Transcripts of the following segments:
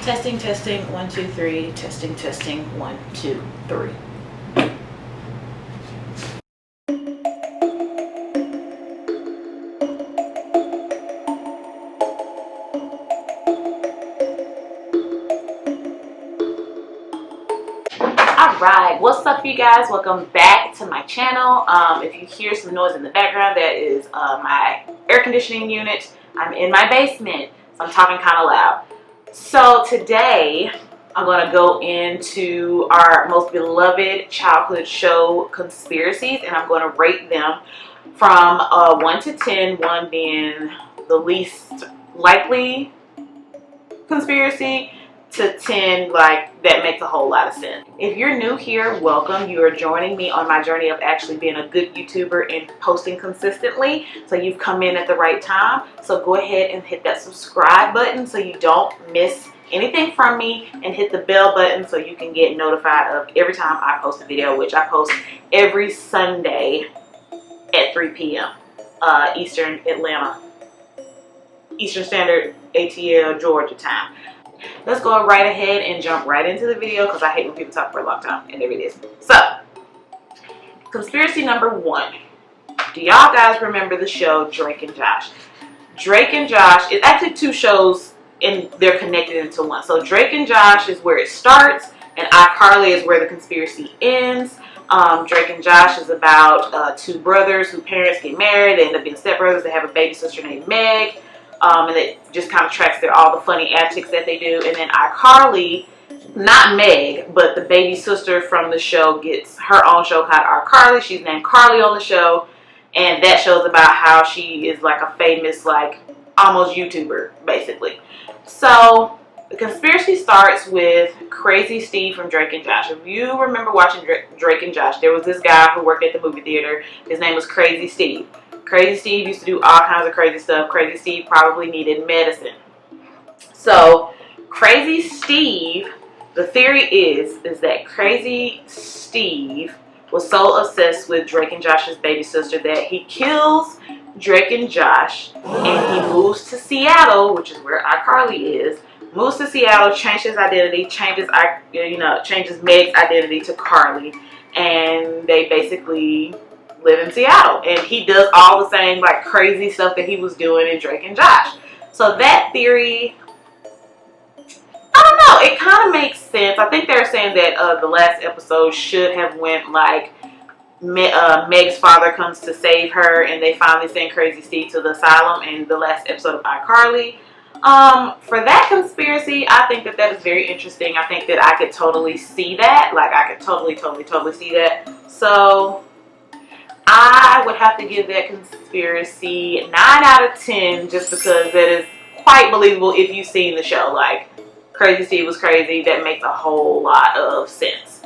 Testing, testing, 1, 2, 3. Testing, testing, 1, 2, 3. Alright, what's up you guys? Welcome back to my channel. If you hear some noise in the background, that is my air conditioning unit. I'm in my basement, so I'm talking kind of loud. So today, I'm going to go into our most beloved childhood show, Conspiracies, and I'm going to rate them from 1 to 10, 1 being the least likely conspiracy, to 10 like that makes a whole lot of sense. If you're new here, welcome. You are joining me on my journey of actually being a good YouTuber and posting consistently, so you've come in at the right time. So go ahead and hit that subscribe button so you don't miss anything from me, and hit the bell button so you can get notified of every time I post a video, which I post every Sunday at 3 p.m. Eastern Standard ATL Georgia time. Let's go right ahead and jump right into the video because I hate when people talk for a long time, and there it is. So, conspiracy number 1. Do y'all guys remember the show Drake and Josh? Drake and Josh is actually 2 shows and they're connected into one. So Drake and Josh is where it starts, and iCarly is where the conspiracy ends. Drake and Josh is about 2 brothers whose parents get married. They end up being stepbrothers. They have a baby sister named Meg. And it just kind of tracks all the funny antics that they do. And then iCarly, not Meg, but the baby sister from the show, gets her own show called iCarly. She's named Carly on the show. And that show's about how she is like a famous, like, almost YouTuber, basically. So, the conspiracy starts with Crazy Steve from Drake and Josh. If you remember watching Drake and Josh, there was this guy who worked at the movie theater. His name was Crazy Steve. Crazy Steve used to do all kinds of crazy stuff. Crazy Steve probably needed medicine. So, Crazy Steve, the theory is that Crazy Steve was so obsessed with Drake and Josh's baby sister that he kills Drake and Josh, and he moves to Seattle, which is where iCarly is. Moves to Seattle, changes his identity, changes Meg's identity to Carly, and they basically live in Seattle. And he does all the same like crazy stuff that he was doing in Drake and Josh. So that theory, I don't know, it kind of makes sense. I think they're saying that the last episode should have went like Meg's father comes to save her, and they finally send Crazy Steve to the asylum in the last episode of iCarly. For that conspiracy, I think that is very interesting. I think that I could totally see that. Like, I could totally see that. So, I would have to give that conspiracy 9 out of 10, just because that is quite believable if you've seen the show. Like, Crazy Steve was crazy. That makes a whole lot of sense.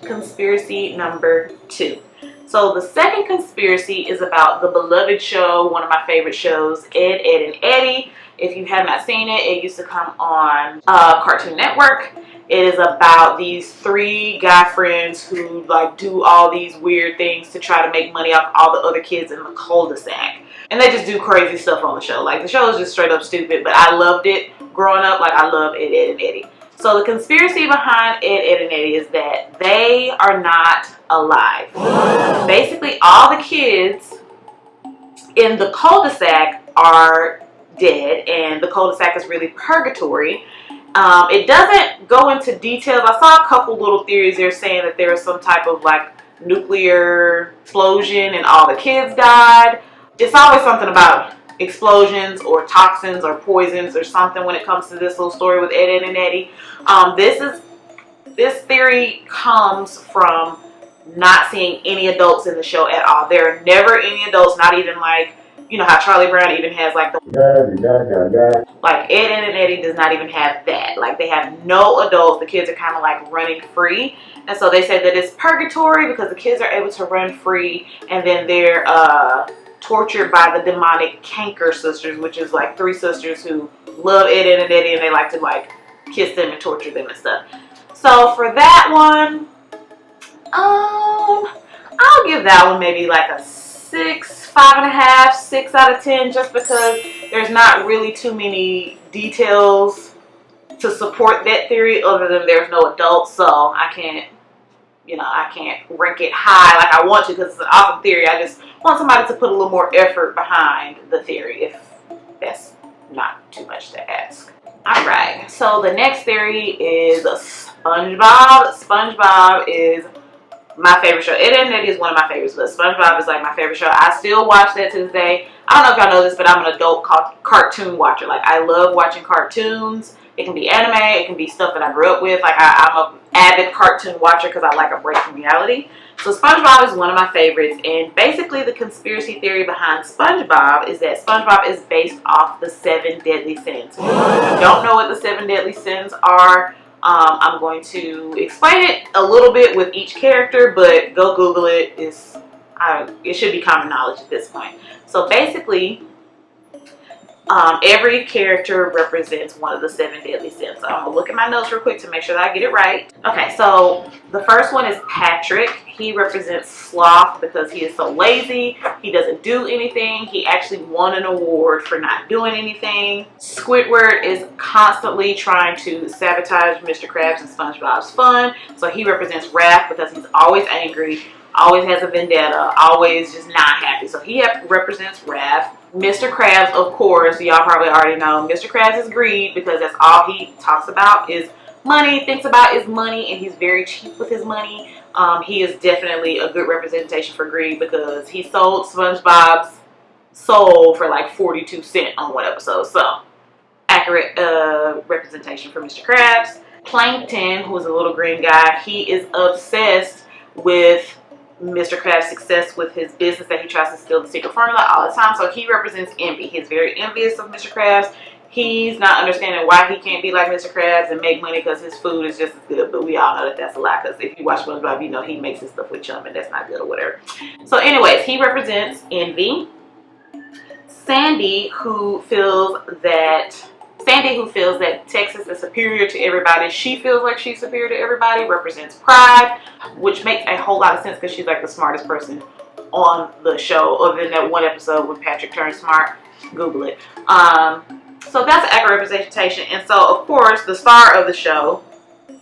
Conspiracy number 2. So the second conspiracy is about the beloved show, one of my favorite shows, Ed, and Eddy. If you have not seen it, it used to come on Cartoon Network. It is about these 3 guy friends who like do all these weird things to try to make money off all the other kids in the cul-de-sac. And they just do crazy stuff on the show. Like, the show is just straight up stupid, but I loved it growing up. Like, I love Ed, and Eddy. So the conspiracy behind Ed, and Eddy is that they are not alive. Basically, all the kids in the cul-de-sac are dead, and the cul-de-sac is really purgatory. It doesn't go into details. I saw a couple little theories there saying that there was some type of like nuclear explosion and all the kids died. It's always something about explosions or toxins or poisons or something when it comes to this little story with Ed, and Eddy. This theory comes from not seeing any adults in the show at all. There are never any adults, not even like, you know how Charlie Brown even has like the like Ed, and Eddy does not even have that. Like, they have no adults. The kids are kind of like running free, and so they say that it's purgatory because the kids are able to run free, and then they're tortured by the demonic Canker sisters, which is like 3 sisters who love Ed, and Eddy, and they like to like kiss them and torture them and stuff. So for that one, I'll give that one maybe like a 6, 5.5, 6 out of 10, just because there's not really too many details to support that theory other than there's no adults, so I can't, you know, I can't rank it high like I want to because it's an awesome theory. I just want somebody to put a little more effort behind the theory, if that's not too much to ask. Alright, so the next theory is SpongeBob. SpongeBob is my favorite show. Eddy and Eddy is one of my favorites, but SpongeBob is like my favorite show. I still watch that to this day. I don't know if y'all know this, but I'm an adult cartoon watcher. Like, I love watching cartoons. It can be anime, it can be stuff that I grew up with. Like, I'm an avid cartoon watcher because I like a break from reality. So SpongeBob is one of my favorites, and basically the conspiracy theory behind SpongeBob is that SpongeBob is based off the 7 deadly sins. If you don't know what the 7 deadly sins are, I'm going to explain it a little bit with each character, but go Google it. It should be common knowledge at this point. So basically, every character represents one of the 7 deadly sins. So I'm going to look at my notes real quick to make sure that I get it right. Okay, so the first one is Patrick. He represents sloth because he is so lazy. He doesn't do anything. He actually won an award for not doing anything. Squidward is constantly trying to sabotage Mr. Krabs and SpongeBob's fun. So he represents wrath because he's always angry, always has a vendetta, always just not happy. So he represents wrath. Mr. Krabs, of course, y'all probably already know, Mr. Krabs is greed because that's all he talks about is money, thinks about is money, and he's very cheap with his money. He is definitely a good representation for greed because he sold SpongeBob's soul for like 42 cents on one episode. So, accurate representation for Mr. Krabs. Plankton, who is a little green guy, he is obsessed with Mr. Krabs' success with his business that he tries to steal the secret formula all the time. So he represents envy. He's very envious of Mr. Krabs. He's not understanding why he can't be like Mr. Krabs and make money because his food is just as good. But we all know that that's a lie because if you watch SpongeBob, you know he makes his stuff with chum and that's not good or whatever. So anyways, he represents envy. Sandy, who feels that Texas is superior to everybody. She feels like she's superior to everybody. Represents pride, which makes a whole lot of sense because she's like the smartest person on the show, other than that one episode when Patrick turned smart. Google it. So that's an accurate representation. And so, of course, the star of the show,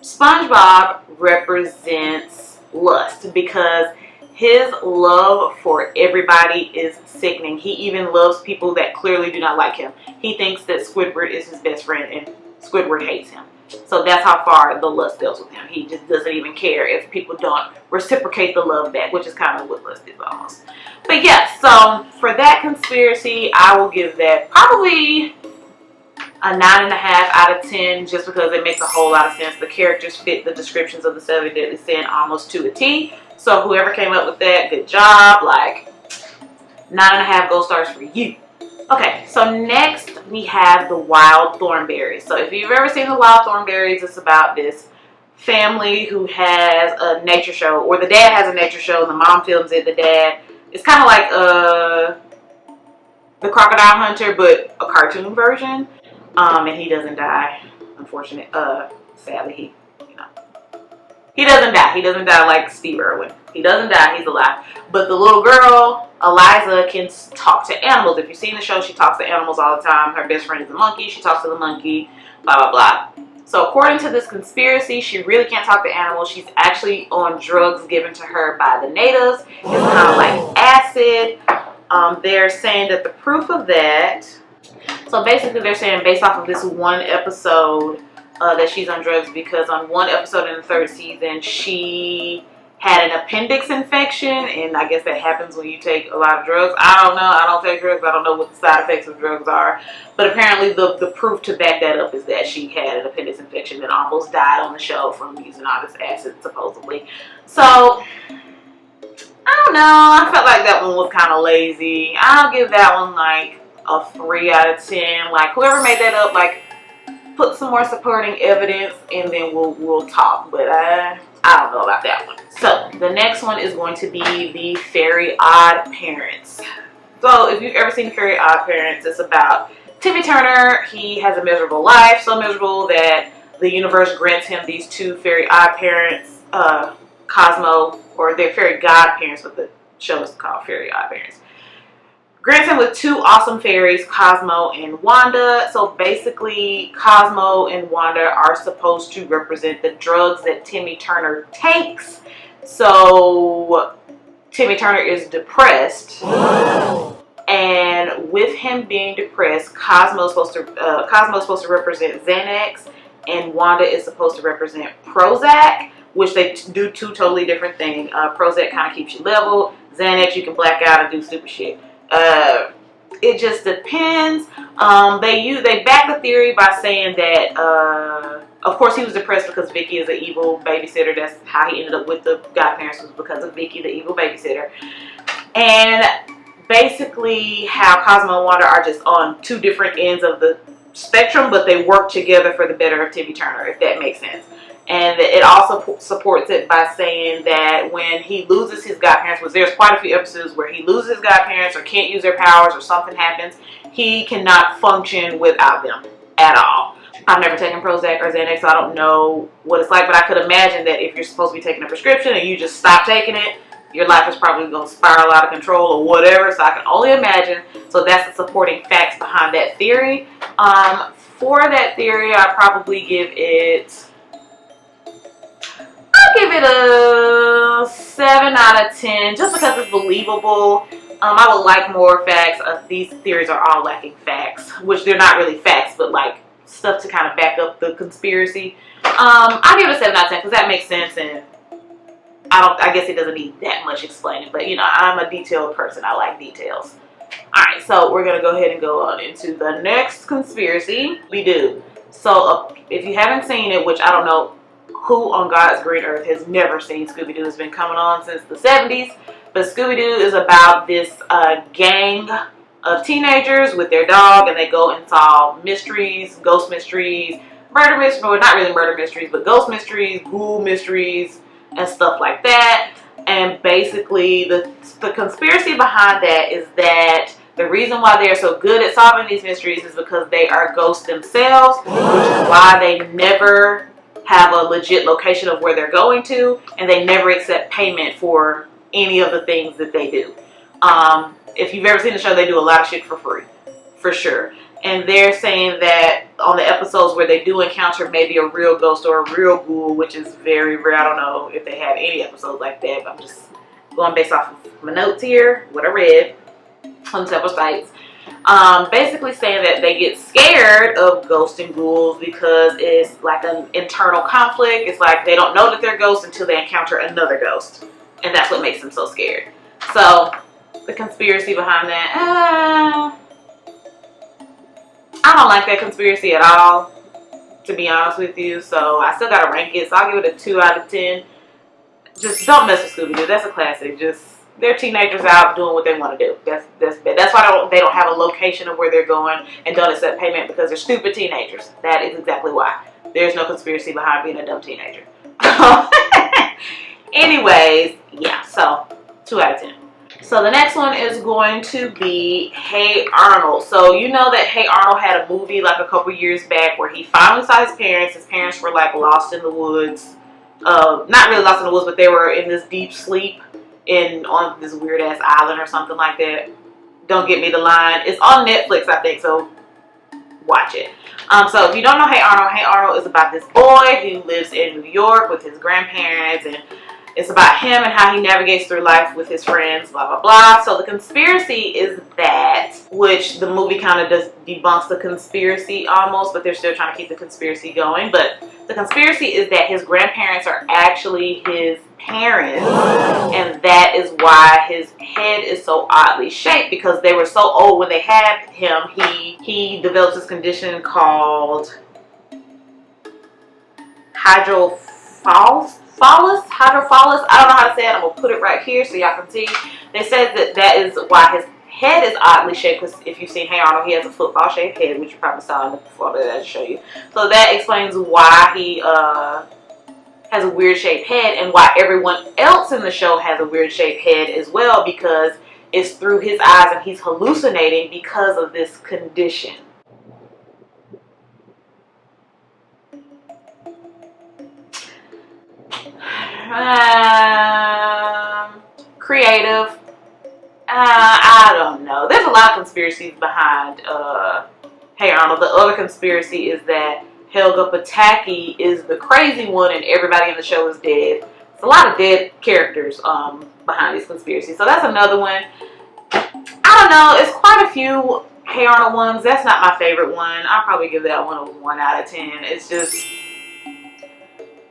SpongeBob, represents lust because his love for everybody is sickening. He even loves people that clearly do not like him. He thinks that Squidward is his best friend and Squidward hates him. So that's how far the lust goes with him. He just doesn't even care if people don't reciprocate the love back, which is kind of what lust is almost. But yeah, so for that conspiracy, I will give that probably a 9.5 out of 10 just because it makes a whole lot of sense. The characters fit the descriptions of the 7 deadly sin almost to a T. So whoever came up with that, good job. Like 9.5 gold stars for you. Okay, so next we have the Wild Thornberrys. So if you've ever seen the Wild Thornberrys, it's about this family who has a nature show, or the dad has a nature show and the mom films it. The dad, it's kind of like the Crocodile Hunter, but a cartoon version. And he doesn't die, unfortunately. Sadly, he doesn't die. He doesn't die like Steve Irwin. He doesn't die. He's alive. But the little girl, Eliza, can talk to animals. If you've seen the show, she talks to animals all the time. Her best friend is a monkey. She talks to the monkey, blah, blah, blah. So according to this conspiracy, she really can't talk to animals. She's actually on drugs given to her by the natives. It's kind of like acid. They're saying that the proof of that... So basically they're saying based off of this one episode that she's on drugs because on one episode in the 3rd season she had an appendix infection, and I guess that happens when you take a lot of drugs. I don't know. I don't take drugs. I don't know what the side effects of drugs are. But apparently the proof to back that up is that she had an appendix infection and almost died on the show from using all this acid supposedly. So I don't know. I felt like that one was kind of lazy. I'll give that one like a 3 out of 10. Like whoever made that up, like put some more supporting evidence and then we'll talk. But I don't know about that one. So the next one is going to be the Fairy OddParents. So if you've ever seen the Fairy OddParents, it's about Timmy Turner. He has a miserable life, so miserable that the universe grants him these 2 fairy OddParents, Cosmo, or they're fairy godparents, but the show is called Fairy OddParents. grants him with two awesome fairies, Cosmo and Wanda. So basically, Cosmo and Wanda are supposed to represent the drugs that Timmy Turner takes. So Timmy Turner is depressed, and with him being depressed, Cosmo's supposed to represent Xanax, and Wanda is supposed to represent Prozac, which they do two totally different things. Prozac kind of keeps you level. Xanax, you can black out and do stupid shit. It just depends. They back the theory by saying that, of course, he was depressed because Vicky is an evil babysitter. That's how he ended up with the godparents, was because of Vicky, the evil babysitter. And basically, how Cosmo and Wanda are just on two different ends of the spectrum, but they work together for the better of Timmy Turner, if that makes sense. And it also supports it by saying that when he loses his godparents, which there's quite a few episodes where he loses his godparents or can't use their powers or something happens, he cannot function without them at all. I've never taken Prozac or Xanax, so I don't know what it's like, but I could imagine that if you're supposed to be taking a prescription and you just stop taking it, your life is probably going to spiral out of control or whatever, so I can only imagine. So that's the supporting facts behind that theory. For that theory, I'd probably give it... I'll give it a 7 out of 10, just because it's believable. I would like more facts. These theories are all lacking facts, which they're not really facts, but like stuff to kind of back up the conspiracy. I'll give it a 7 out of 10 because that makes sense, and I guess it doesn't need that much explaining, but you know, I'm a detailed person. I like details. Alright, so we're going to go ahead and go on into the next conspiracy. Scooby-Doo. So if you haven't seen it, which I don't know who on God's green earth has never seen Scooby-Doo. It's been coming on since the 70s. But Scooby-Doo is about this gang of teenagers with their dog, and they go and solve mysteries, ghost mysteries, murder mysteries, well, not really murder mysteries, but ghost mysteries, ghoul mysteries, and stuff like that. And basically, the conspiracy behind that is that the reason why they're so good at solving these mysteries is because they are ghosts themselves, which is why they never have a legit location of where they're going to, and they never accept payment for any of the things that they do. If you've ever seen the show, they do a lot of shit for free, for sure. And they're saying that on the episodes where they do encounter maybe a real ghost or a real ghoul, which is very rare. I don't know if they have any episodes like that, but I'm just going based off of my notes here, what I read on several sites. Basically saying that they get scared of ghosts and ghouls because it's like an internal conflict. It's like they don't know that they're ghosts until they encounter another ghost, and that's what makes them so scared. So the conspiracy behind that, I don't like that conspiracy at all, to be honest with you. So I still gotta rank it. So I'll give it a 2 out of 10. Just don't mess with Scooby-Doo. That's a classic. Just they're teenagers out doing what they want to do. That's why they don't have a location of where they're going and don't accept payment, because they're stupid teenagers. That is exactly why. There's no conspiracy behind being a dumb teenager. Anyways, yeah, so 2 out of 10. So the next one is going to be Hey Arnold. So you know that Hey Arnold had a movie like a couple years back where he finally saw his parents. His parents were like lost in the woods. Not really lost in the woods, but they were in this deep sleep on this weird ass island or something like that. Don't get me the line. It's on Netflix, I think, so watch it. So if you don't know Hey Arnold is about this boy who lives in New York with his grandparents, and it's about him and how he navigates through life with his friends, blah, blah, blah. So the conspiracy is that, which the movie kind of does debunks the conspiracy almost, but they're still trying to keep the conspiracy going. But the conspiracy is that his grandparents are actually his parents, and that is why his head is so oddly shaped, because they were so old when they had him. He developed this condition called hydrocephalus. I don't know how to say it. I'm going to put it right here so y'all can see. They said that is why his head is oddly shaped, because if you've seen Hey Arnold, he has a football shaped head, which you probably saw in the photo that I show you. So that explains why he has a weird shaped head, and why everyone else in the show has a weird shaped head as well, because it's through his eyes and he's hallucinating because of this condition. Creative. I don't know. There's a a lot of conspiracies behind Hey Arnold. The other conspiracy is that Helga Pataki is the crazy one and everybody in the show is dead. It's a lot of dead characters behind these conspiracies. So that's another one. I don't know. It's quite a few Hey Arnold ones. That's not my favorite one. I'll probably give that one a 1 out of 10. It's just,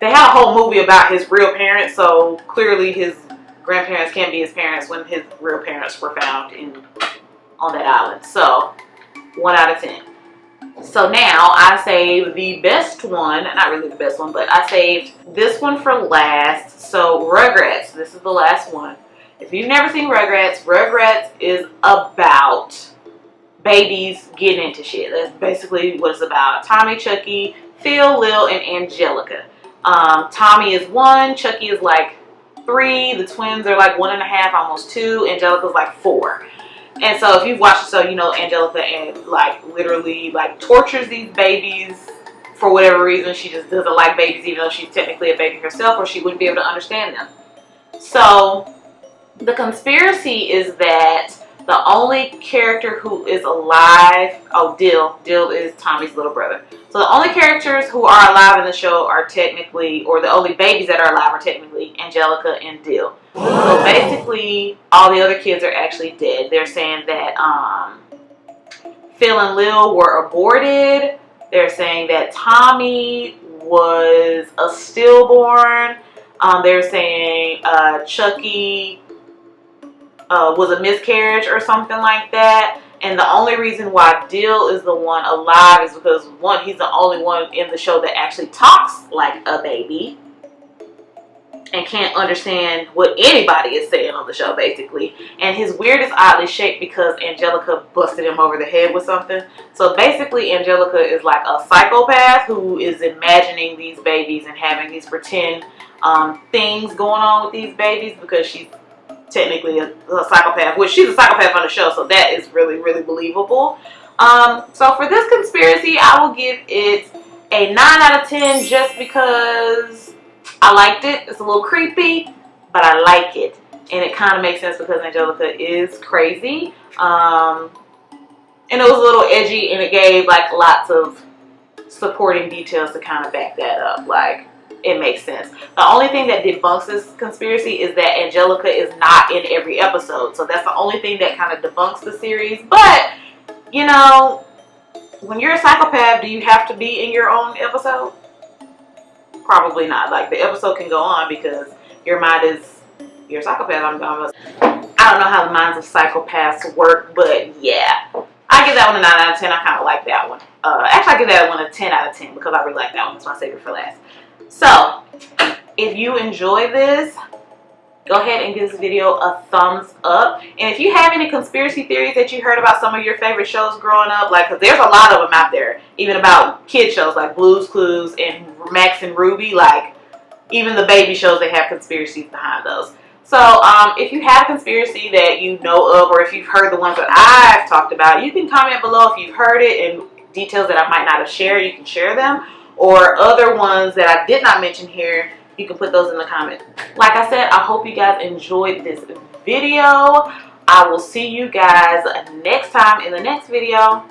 they had a whole movie about his real parents, so clearly his grandparents can't be his parents when his real parents were found on that island. So 1 out of 10. So now I saved the best one, not really the best one, but I saved this one for last. So Rugrats, this is the last one. If you've never seen Rugrats, Rugrats is about babies getting into shit. That's basically what it's about. Tommy, Chucky, Phil, Lil, and Angelica. Tommy is 1, Chucky is like 3, the twins are like 1.5, almost 2, Angelica's like 4. And so if you've watched the show, you know Angelica and like literally like tortures these babies for whatever reason. She just doesn't like babies even though she's technically a baby herself, or she wouldn't be able to understand them. So the conspiracy is that the only character who is alive, Dill is Tommy's little brother. So the only characters who are alive in the show are technically, or the only babies that are alive are technically Angelica and Dill. So basically all the other kids are actually dead. They're saying that Phil and Lil were aborted. They're saying that Tommy was a stillborn. They're saying Chucky was a miscarriage or something like that. And the only reason why Dill is the one alive is because, one, he's the only one in the show that actually talks like a baby and can't understand what anybody is saying on the show, basically. And his weird is oddly shaped because Angelica busted him over the head with something. So basically Angelica is like a psychopath who is imagining these babies and having these pretend things going on with these babies because she's technically a psychopath, which she's a psychopath on the show, so that is really, really believable. So for this conspiracy, I will give it a 9 out of 10 just because I liked it. It's a little creepy, but I like it. And it kind of makes sense because Angelica is crazy. And it was a little edgy, and it gave like lots of supporting details to kind of back that up. Like, it makes sense. The only thing that debunks this conspiracy is that Angelica is not in every episode. So that's the only thing that kind of debunks the series. But, you know, when you're a psychopath, do you have to be in your own episode? Probably not. Like, the episode can go on because your mind is, you're a psychopath. I don't know how the minds of psychopaths work, but yeah. I give that one a 9 out of 10. I kind of like that one. Actually, I give that one a 10 out of 10 because I really like that one. It's my favorite for last. So, if you enjoy this, go ahead and give this video a thumbs up. And if you have any conspiracy theories that you heard about some of your favorite shows growing up, like, because there's a lot of them out there, even about kid shows like Blue's Clues and Max and Ruby, like, even the baby shows, they have conspiracies behind those. So, if you have a conspiracy that you know of, or if you've heard the ones that I've talked about, you can comment below if you've heard it and details that I might not have shared, you can share them. Or other ones that I did not mention here, you can put those in the comments. Like I said, I hope you guys enjoyed this video. I will see you guys next time in the next video.